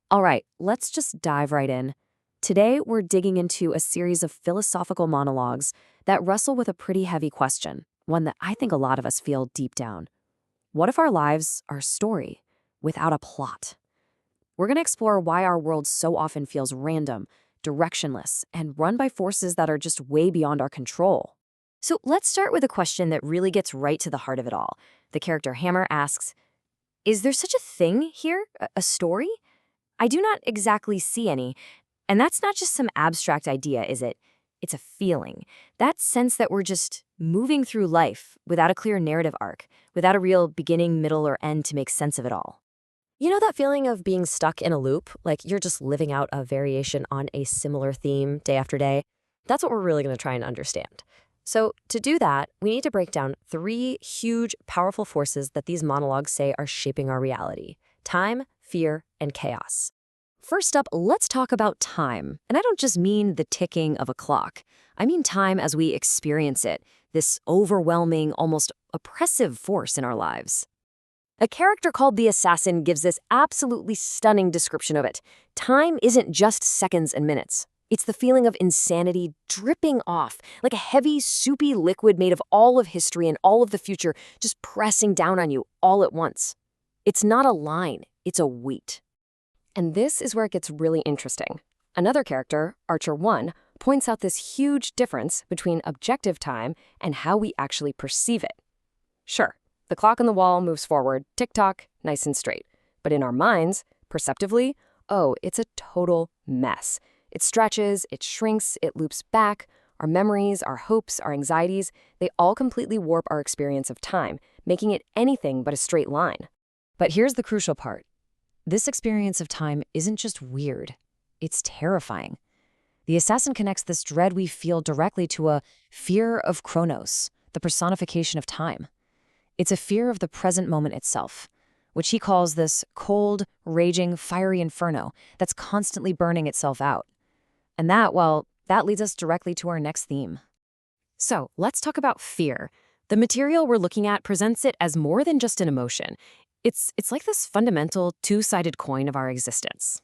All right, let's just dive right in. Today, we're digging into a series of philosophical monologues that wrestle with a pretty heavy question, one that I think a lot of us feel deep down. What if our lives are a story without a plot? We're going to explore why our world so often feels random, directionless, and run by forces that are just way beyond our control. So let's start with a question that really gets right to the heart of it all. The character Hammer asks, is there such a thing here, a story? I do not exactly see any. And that's not just some abstract idea, is it? It's a feeling. That sense that we're just moving through life without a clear narrative arc, without a real beginning, middle, or end to make sense of it all. You know that feeling of being stuck in a loop, like you're just living out a variation on a similar theme day after day? That's what we're really going to try and understand. So to do that, we need to break down three huge, powerful forces that these monologues say are shaping our reality: time, fear, and chaos. First up, let's talk about time. And I don't just mean the ticking of a clock. I mean time as we experience it, this overwhelming, almost oppressive force in our lives. A character called the Assassin gives this absolutely stunning description of it. Time isn't just seconds and minutes. It's the feeling of insanity dripping off, like a heavy, soupy liquid made of all of history and all of the future just pressing down on you all at once. It's not a line, it's a weight. And this is where it gets really interesting. Another character, Archer 1, points out this huge difference between objective time and how we actually perceive it. Sure, the clock on the wall moves forward, tick-tock, nice and straight. But in our minds, perceptively, it's a total mess. It stretches, it shrinks, it loops back. Our memories, our hopes, our anxieties, they all completely warp our experience of time, making it anything but a straight line. But here's the crucial part. This experience of time isn't just weird, it's terrifying. The Assassin connects this dread we feel directly to a fear of Chronos, the personification of time. It's a fear of the present moment itself, which he calls this cold, raging, fiery inferno that's constantly burning itself out. And that leads us directly to our next theme. So let's talk about fear. The material we're looking at presents it as more than just an emotion. It's like this fundamental two-sided coin of our existence.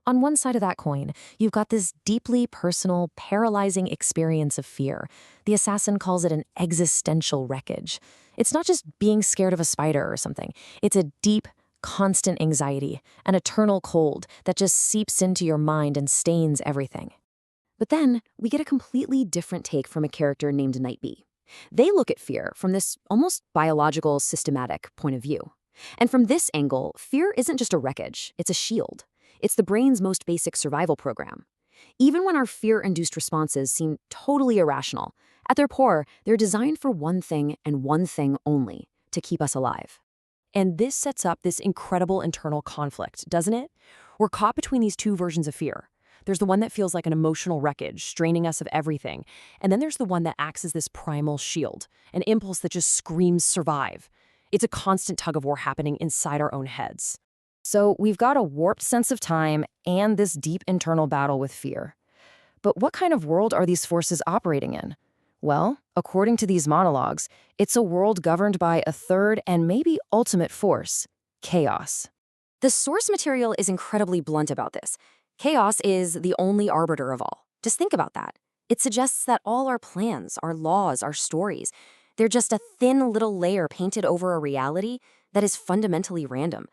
On one side of that coin, you've got this deeply personal, paralyzing experience of fear. The Assassin calls it an existential wreckage. It's not just being scared of a spider or something. It's a deep, constant anxiety, an eternal cold that just seeps into your mind and stains everything. But then we get a completely different take from a character named Nightbee. They look at fear from this almost biological, systematic point of view. And from this angle, fear isn't just a wreckage, it's a shield. It's the brain's most basic survival program. Even when our fear-induced responses seem totally irrational, at their core, they're designed for one thing and one thing only: to keep us alive. And this sets up this incredible internal conflict, doesn't it? We're caught between these two versions of fear. There's the one that feels like an emotional wreckage, straining us of everything. And then there's the one that acts as this primal shield, an impulse that just screams survive. It's a constant tug-of-war happening inside our own heads. So we've got a warped sense of time and this deep internal battle with fear. But what kind of world are these forces operating in? Well, according to these monologues, it's a world governed by a third and maybe ultimate force: chaos. The source material is incredibly blunt about this. Chaos is the only arbiter of all. Just think about that. It suggests that all our plans, our laws, our stories, they're just a thin little layer painted over a reality that is fundamentally random.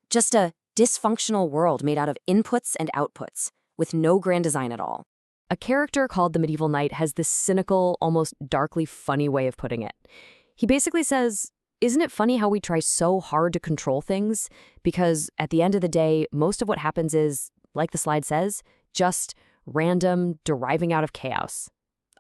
Just a dysfunctional world made out of inputs and outputs, with no grand design at all. A character called the Medieval Knight has this cynical, almost darkly funny way of putting it. He basically says, isn't it funny how we try so hard to control things? Because at the end of the day, most of what happens is, like the slide says, just random, deriving out of chaos.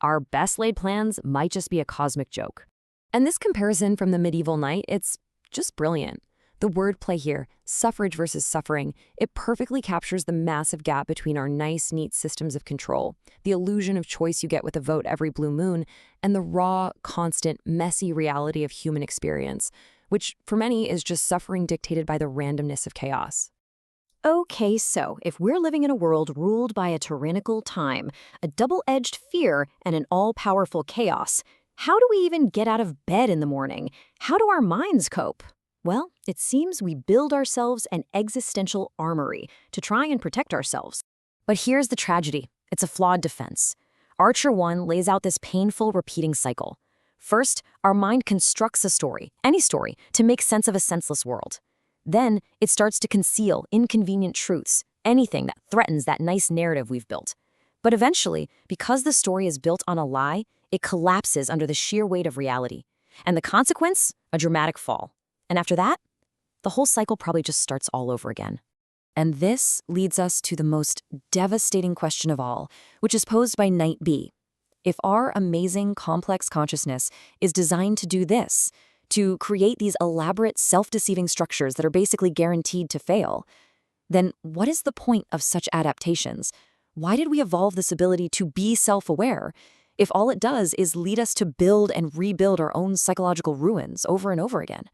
Our best laid plans might just be a cosmic joke. And this comparison from the Medieval Knight, it's just brilliant. The wordplay here, suffrage versus suffering, it perfectly captures the massive gap between our nice, neat systems of control, the illusion of choice you get with a vote every blue moon, and the raw, constant, messy reality of human experience, which for many is just suffering dictated by the randomness of chaos. Okay, so if we're living in a world ruled by a tyrannical time, a double-edged fear, and an all-powerful chaos, how do we even get out of bed in the morning? How do our minds cope? Well, it seems we build ourselves an existential armory to try and protect ourselves. But here's the tragedy. It's a flawed defense. Archer 1 lays out this painful, repeating cycle. First, our mind constructs a story, any story, to make sense of a senseless world. Then, it starts to conceal inconvenient truths, anything that threatens that nice narrative we've built. But eventually, because the story is built on a lie, it collapses under the sheer weight of reality. And the consequence? A dramatic fall. And after that, the whole cycle probably just starts all over again. And this leads us to the most devastating question of all, which is posed by Knight B. If our amazing, complex consciousness is designed to do this, to create these elaborate, self-deceiving structures that are basically guaranteed to fail, then what is the point of such adaptations? Why did we evolve this ability to be self-aware if all it does is lead us to build and rebuild our own psychological ruins over and over again?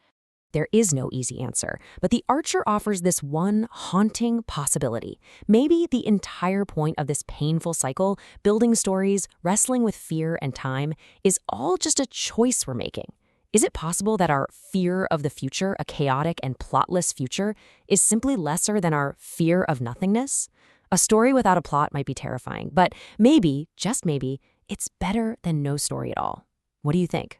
There is no easy answer, but the Archer offers this one haunting possibility. Maybe the entire point of this painful cycle, building stories, wrestling with fear and time, is all just a choice we're making. Is it possible that our fear of the future, a chaotic and plotless future, is simply lesser than our fear of nothingness? A story without a plot might be terrifying, but maybe, just maybe, it's better than no story at all. What do you think?